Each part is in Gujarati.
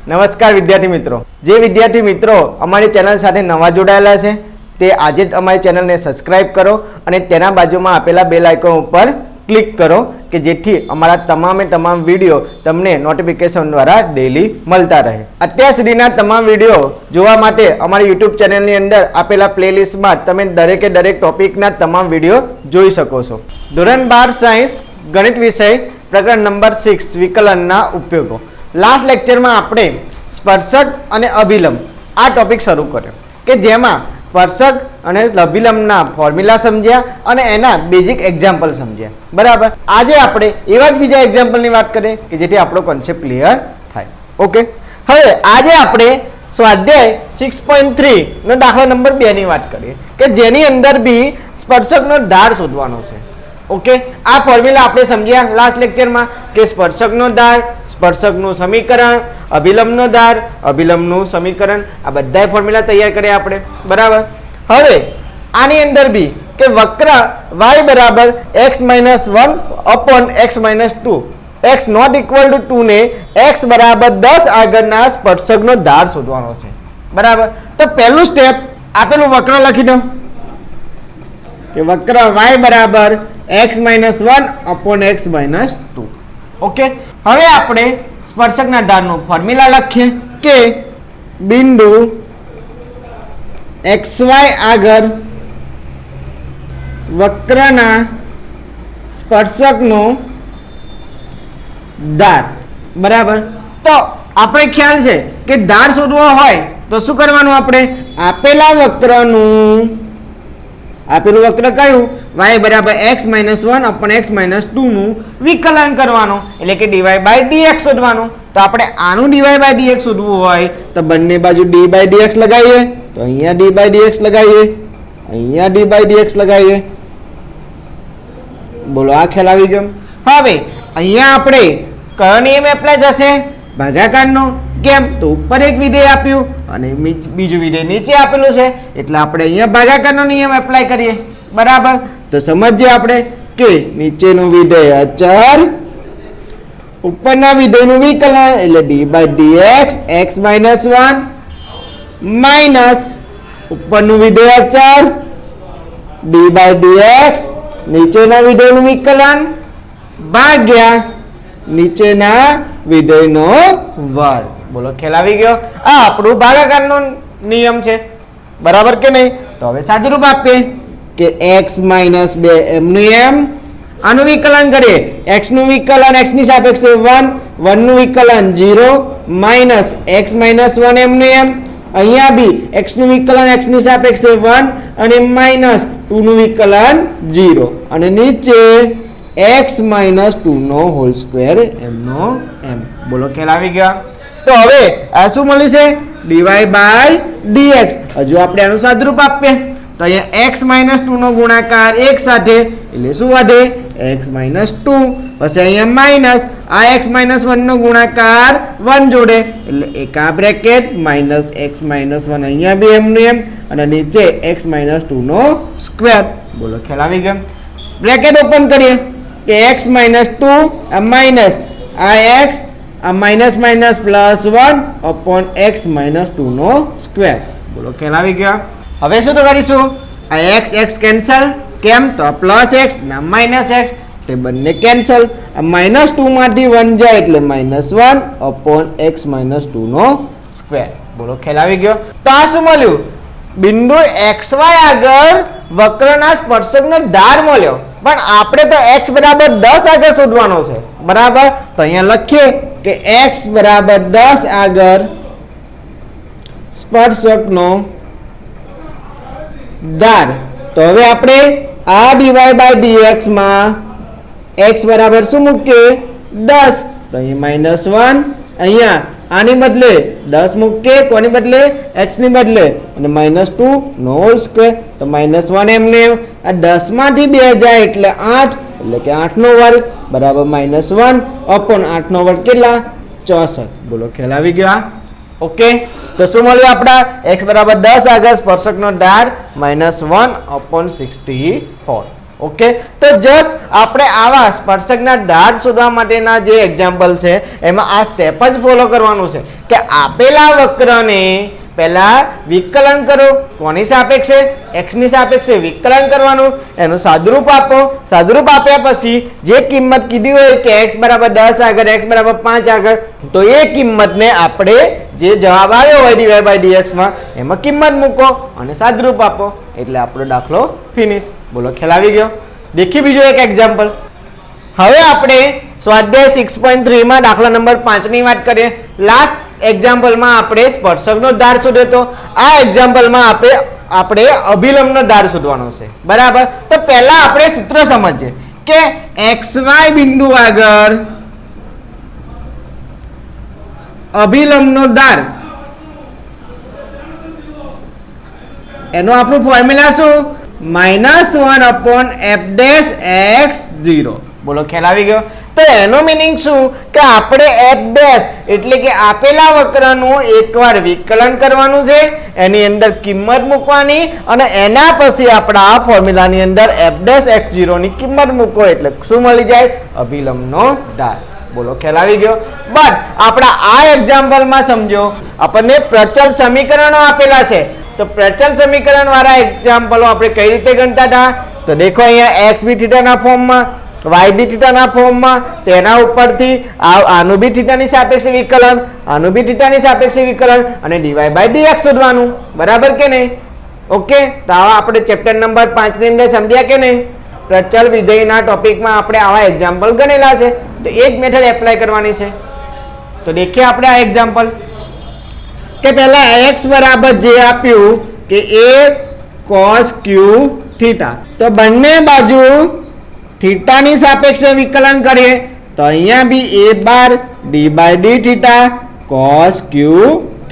નમસ્કાર વિદ્યાર્થી મિત્રો, જે વિદ્યાર્થી મિત્રો અમારી ચેનલ સાથે નવા જોડાયેલા છે તે આજે જ અમારી ચેનલને સબસ્ક્રાઇબ કરો અને તેના બાજુમાં આપેલા બેલ આઇકોન ઉપર ક્લિક કરો કે જેથી અમારા તમામ વિડીયો તમને નોટિફિકેશન દ્વારા ડેલી મળતા રહે। અત્યાર સુધીના તમામ વિડીયો જોવા માટે અમારી યુટ્યુબ ચેનલની અંદર આપેલા પ્લેલિસ્ટમાં તમે દરેકે દરેક ટોપિકના તમામ વિડીયો જોઈ શકો છો। ધોરણ 12 સાયન્સ ગણિત વિષય પ્રકરણ નંબર 6 વિકલનના ઉપયોગો। લાસ્ટ લેક્ચરમાં આપણે સ્પર્શક અને અભિલંબ આ ટોપિક શરૂ કર્યો કે જેમાં સ્પર્શક અને અભિલંબના ફોર્મ્યુલા સમજ્યા અને એના બેઝિક એક્ઝામ્પલ સમજ્યા, બરાબર। આજે આપણે એવા જ બીજા એક્ઝામ્પલની વાત કરીએ કે જેથી આપણો કોન્સેપ્ટ ક્લિયર થાય। ઓકે, હવે આજે આપણે સ્વાધ્યાય 6.3 નો દાખલા નંબર 2 ની વાત કરીએ કે જેની અંદર બી સ્પર્શકનો ધાર શોધવાનો છે। ઓકે, આ ફોર્મ્યુલા આપણે સમજ્યા લાસ્ટ લેક્ચરમાં કે સ્પર્શકનો ધાર, સ્પર્શકનું સમીકરણ, અભિલંબનો ધાર, અભિલંબનું સમીકરણ, આ બધા ફોર્મ્યુલા તૈયાર કર્યા આપણે, બરાબર। હવે આની અંદર બી કે વક્ર y બરાબર x-1 upon x-2 x not equal to 2 ને x બરાબર 10 આગળના સ્પર્શકનો ધાર શોધવાનો છે, બરાબર। તો પહેલું સ્ટેપ આપેલું વક્ર લખી દો કે વક્ર y બરાબર x-1 upon x-2। ઓકે, હવે આપણે સ્પર્શકના ધારનું ફોર્મ્યુલા લખીએ કે બિંદુ xy આગળ વક્રના સ્પર્શકનો ધાર, બરાબર। તો આપણે ખ્યાલ છે કે ધાર શોધવો હોય તો શું કરવાનું, આપણે આપેલા વક્રનું આપેલું વક્ર કયું y બરાબર x-1 upon x-2 નું વિકલન કરવાનું એટલે કે dy/dx શોધવાનું। તો આપણે આનું dy/dx શોધવું હોય તો બંને બાજુ d/dx લગાવીએ, તો અહીંયા d/dx લગાવીએ, અહીંયા d/dx લગાવીએ। બોલો, આ ખ્યાલ આવી ગયો। હવે અહીંયા આપણે કયો નિયમ એપ્લાય થશે, ભાગાકારનો। કેમ તો ઉપર એક વિધેય આપ્યું અને બીજું વિધેય નીચે આપેલું છે એટલે આપણે અહીંયા ભાગાકારનો નિયમ એપ્લાય કરીએ, બરાબર। તો સમજીએ આપણે કે નીચેનું વિધેય અચળ, ઉપરના વિધેયનું વિકલન એટલે d/dx x-1 માઈનસ ઉપરનું વિધેય અચળ d/dx નીચેના વિધેયનું વિકલન ભાગ્યા નીચેના વિધેયનો વર્ગ। બોલો, ખ્યાલ આવી ગયો। આ આપણું ભાગાકારનો નિયમ છે, બરાબર કે નહીં। તો હવે સાદુરૂપ આપીએ કે x-2 એમનું એમ, આનું વિકલન કરીએ x નું વિકલન x ની સાપેક્ષે 1, 1 નું વિકલન 0 માઈનસ x-1 એમનું એમ, અહીંયા બી x નું વિકલન x ની સાપેક્ષે 1 અને માઈનસ 2 નું વિકલન 0 અને નીચે x-2 નો હોલ સ્ક્વેર એમનો એમ। બોલો, ખ્યાલ આવી ગયા। તો હવે આ શું મળ્યું છે, dy/dx। હજુ આપણે આનું સાદુરૂપ આપીએ તો અહીંયા x-2 નો ગુણાકાર 1 સાથે એટલે શું વધે, x-2, પછી અહીંયા માઈનસ આ x-1 નો ગુણાકાર 1 જોડે એટલે એક આ બ્રેકેટ માઈનસ x-1 અહીંયા બી એમનું એમ અને નીચે x-2 નો સ્ક્વેર। બોલો, ખ્યાલ આવી ગયો। બ્રેકેટ ઓપન કરીએ કે x-2 આ માઈનસ આ x આ minus minus plus 1 upon x-2 નો સ્ક્વેર। બોલો, ખ્યાલ આવી ગયો। હવે શું તો કરીશું, આ x કેન્સલ, કેમ તો પ્લસ x ના માઈનસ x તે બંને કેન્સલ, આ -2 માંથી 1 જાય એટલે -1 upon x-2 નો સ્ક્વેર। બોલો, ખ્યાલ આવી ગયો। તો આ શું મળ્યું, બિંદુ xy આગળ વક્રના સ્પર્શકનો ધાર મળ્યો, પણ આપણે તો x બરાબર 10 આગળ શોધવાનો છે, બરાબર। તો અહીંયા લખીએ કે x બરાબર 10 આગળ સ્પર્શકનો ધાર। તો હવે આપણે આ dy/dx માં x બરાબર શું મૂકીએ, 10, તો અહીંયા -1, અહીંયા આની બદલે 10 મૂકીએ, કોની બદલે, x ની બદલે અને -2 નો હોલ સ્ક્વેર, તો -1 એમને આ 10 માંથી 2 જાય એટલે 8 એટલે કે 8 નો વર્ગ બરાબર -1 upon 8 નો વર્ગ કેટલા, 64। બોલો, ખ્યાલ આવી ગયો। ઓકે, તો શું મળ્યું આપડા x બરાબર 10 આગળ સ્પર્શકનો ધાર -1 upon 64। ઓકે, તો જસ્ટ આપણે આવા સ્પર્શકના ધાર શોધવા માટેના જે એક્ઝામ્પલ છે એમાં આ સ્ટેપ જ ફોલો કરવાનું છે કે આપેલા વક્રને પહેલા વિકલન કરો, કોની સાપેક્ષે? x ની સાપેક્ષે વિકલન કરવાનું, એનું સાદુરૂપ આપો, સાદુરૂપ આપ્યા પછી જે કિંમત કીધી હોય કે x બરાબર 10 આગળ, x બરાબર 5 આગળ, તો એ કિંમતને આપણે જે જવાબ આવ્યો હોય dy by dx માં એમાં કિંમત મૂકો અને સાદુરૂપ આપો એટલે આપણો દાખલો ફિનિશ. બોલો ખ્યાલ આવી ગયો? દેખી બીજો એક એક્ઝામ્પલ. હવે આપણે સ્વાધ્યાય 6.3 માં દાખલા નંબર 5 ની વાત કરીએ. લાસ્ટ એક્ઝામ્પલમાં આપણે સ્પર્શકનો ધાર શોધ્યો તો આ એક્ઝામ્પલમાં આપણે અભિલંબનો ધાર શોધવાનો છે. બરાબર, તો પહેલા આપણે સૂત્ર સમજીએ કે xy બિંદુ આગળ અભિલંબનો ધાર, એનો આપણું ફોર્મ્યુલા શું? -1/f'(x0). બોલો ખ્યાલ આવી ગયો? તો એનો મીનિંગ શું કે આપણે f' એટલે કે આપેલા વક્રનું એકવાર વિકલન કરવાનું છે, એની અંદર કિંમત મૂકવાની અને એના પછી આપણા આ ફોર્મ્યુલાની અંદર f'(x0) ની કિંમત મૂકો એટલે શું મળી જાય? અભિલંબનો ધાર. બોલો ખ્યાલ આવી ગયો? બટ આપણા આ એક્ઝામ્પલમાં સમજો આપણને પ્રચલ સમીકરણો આપેલા છે, તો પ્રચલ સમીકરણ વાળા એક્ઝામ્પલો આપણે કઈ રીતે ગણતા હતા? તો દેખો અહીંયા x બી થીટાના ફોર્મમાં, y બી થીટાના ફોર્મમાં, તેના ઉપરથી આનું બી થીટાની સાપેક્ષે વિકલન, આનું બી થીટાની સાપેક્ષે વિકલન અને dy by dx શોધવાનું. બરાબર કે નહીં? ઓકે, તો આવા આપણે ચેપ્ટર નંબર 5 ની અંદર સમજ્યા કે નહીં? પ્રચલ વિધેયના ટોપિકમાં આપણે આવા એક્ઝામ્પલ ગણેલા છે, તો એ જ મેથડ એપ્લાય કરવાની છે. તો દેખીએ આપણે આ એક્ઝામ્પલ કે પહેલા x બરાબર જે આપ્યું કે a cos q થીટા, તો બંને બાજુ થીટાની સાપેક્ષે વિકલન કરીએ તો અહીંયા બી a bar d by d theta cos q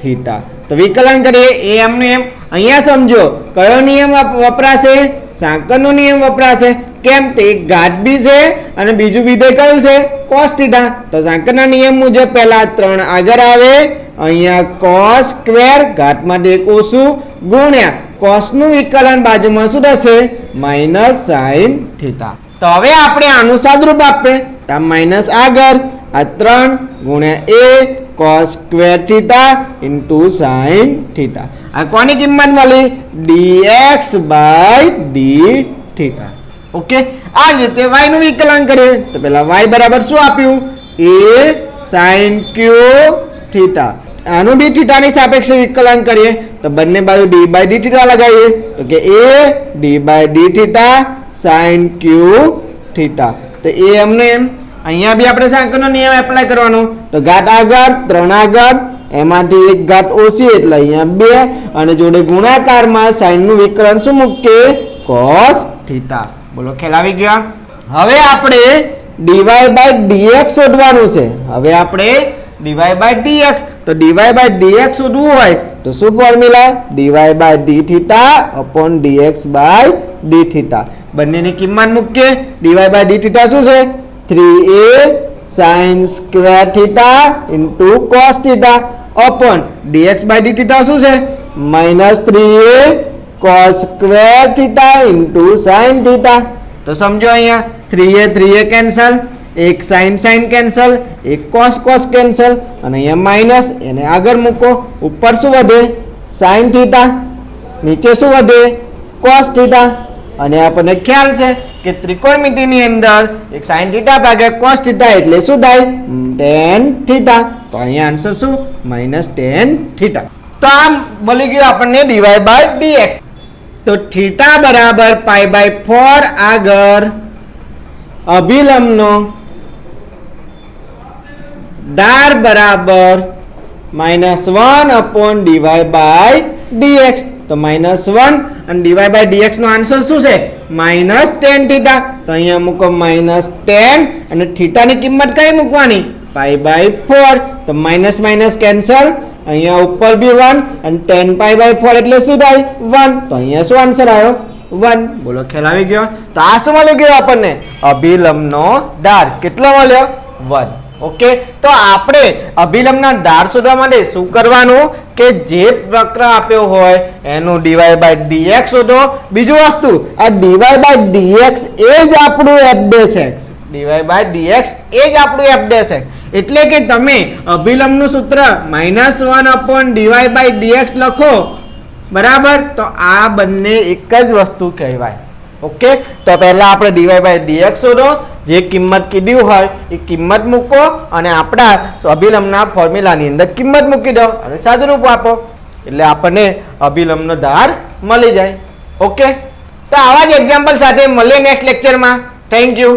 theta, તો વિકલન કરીએ એ એમનું એમ. અહીંયા સમજો કયો નિયમ વપરાશે? સાંકળનો નિયમ વપરાશે. કેમ? તો એક ઘાત બી છે અને બીજું વિધેય કયું છે? cos theta. તો સાંકળના નિયમ મુજબ પહેલા 3 આગળ આવે, અહીંયા cos સ્ક્વેર ઘાતમાં એક ઓછું ગુણ્યા cos નું વિકલન બાજુમાં શું થશે? -sin theta. તો હવે આપણે આનું સાદુરૂપ આપીએ તો માઈનસ આગળ આ 3 ગુણ્યા a cos square theta into sin theta. આ કોની કિંમત મળી? dx by d theta. Okay, આ જ રીતે y નું વિકલન કરીએ તો પહેલા y બરાબર શું આપ્યું? a sin q theta. આનું બી થીટાની સાપેક્ષે વિકલન કરીએ તો બંને બાજુ d by d થીટા લગાવીએ તો કે a d by d theta sin q theta. તો એ એમને એમ અહીંયા બી આપણે સાંકળનો નિયમ એપ્લાય કરવાનો, તો ઘાત આગળ 3 આગળ, એમાંથી એક ઘાત ઓછી એટલે અહીંયા 2 અને જોડે ગુણાકારમાં sin નું વિકલન શું મૂકીએ? cos theta. બોલો ખ્યાલ આવી ગયા? હવે આપણે dy by dx શોધવાનું છે. હવે આપણે dy by dx, તો dy by dx શોધવું હોય તો શું formula? dy by d theta upon dx by d theta. બંનેની કિંમત મૂકીએ. dy by d થીટા શું છે? 3a sin square theta into cos theta upon dx by d theta શું છે? -3a cos square theta into sin theta. તો સમજો અહીંયા 3a કેન્સલ, એક sin કેન્સલ, એક cos કેન્સલ અને અહીંયા માઈનસ, એને આગળ મૂકો. ઉપર શું વધે? sin થીટા, નીચે શું વધે? cos theta. અને આપણને ખ્યાલ છે કે ત્રિકોણમિતિની અંદર એક sin થીટા ભાગ્યા cos થીટા એટલે શું થાય? tan theta. તો અહીંયા આન્સર શું? -tan theta. તો આમ મળી ગયું આપણને dy by dx. તો થીટા બરાબર π/4 આગળ અભિલંબનો ધાર બરાબર -1/dy by dx. તો -1 અને dy by dx નો આન્સર શું છે? -tan theta. તો અહીંયા મૂકો -tan અને થીટાની કિંમત કઈ મૂકવાની? π/4. તો માઈનસ માઈનસ કેન્સલ, અહીંયા ઉપર બી 1 અને tan π/4 એટલે શું થાય? 1. તો અહીંયા શું આન્સર આવ્યો? 1. બોલો ખ્યાલ આવી ગયો? તો આ શું મળી ગયો આપણને? અભિલંબનો ધાર. કેટલો મળ્યો? 1. ઓકે, તો આપણે અભિલંબના ધાર શોધવા માટે શું કરવાનું કે જે વક્ર આપ્યો હોય એનું dy by dx શોધો. બીજું વસ્તુ આ dy by dx એ જ આપણું f dash x, dy by dx એ જ આપણું f dash x. એટલે કે તમે અભિલંબનું સૂત્ર -1 dy by dx લખો, બરાબર, તો આ બંને એક જ વસ્તુ કહેવાય. ઓકે, તો પહેલા આપણે dy by dx શોધો, જે કિંમત કીધી હોય એ કિંમત મૂકો અને આપણા અભિલંબના ફોર્મ્યુલાની અંદર કિંમત મૂકી દો અને સાદુરૂપ આપો એટલે આપણને અભિલંબનો ધાર મળી જાય. ઓકે, તો આવા જ એક્ઝામ્પલ સાથે મળીએ નેક્સ્ટ લેક્ચરમાં. Thank you.